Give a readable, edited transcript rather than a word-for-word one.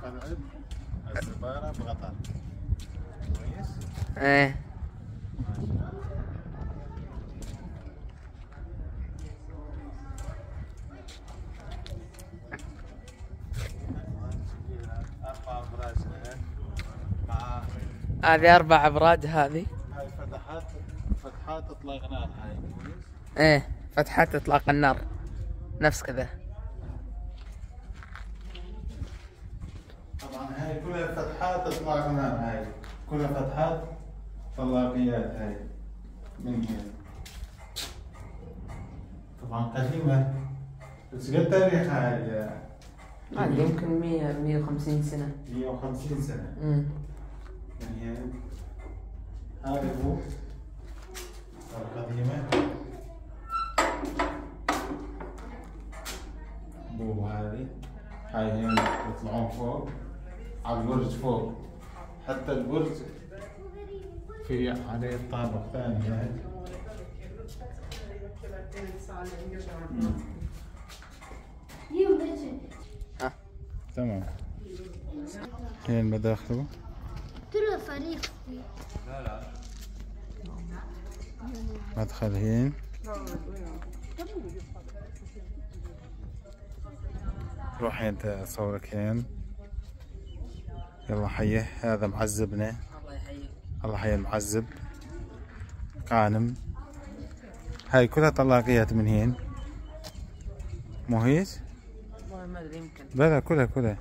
خلعت الزبالة بغطا كويس؟ ايه هذه 4 أبراج هذه. هاي فتحات اطلاق نار هاي كويس؟ ايه فتحات اطلاق النار نفس كذا. طبعا هاي كلها فتحات اطلاق نار، هاي كلها فتحات طلاقيات هاي من هنا. طبعا قديمة بس قد تاريخها هاي؟ عندي يمكن 150 سنة. 150 سنة. يعني هذا هو القديمة. بو هذه هاي هين يطلعون فوق على البرج فوق، حتى البرج في عليه طابق ثاني هاي. تمام. هين مداخله. ترى فريق. لا مدخل هين. روح انت اصورك هين. يلا حيه، هذا معذبنا. الله يحييك. الله يحيي المعذب. قانم. هاي كلها طلاقيات من هين. مو هيك؟ والله ما ادري يمكن. بلا كلها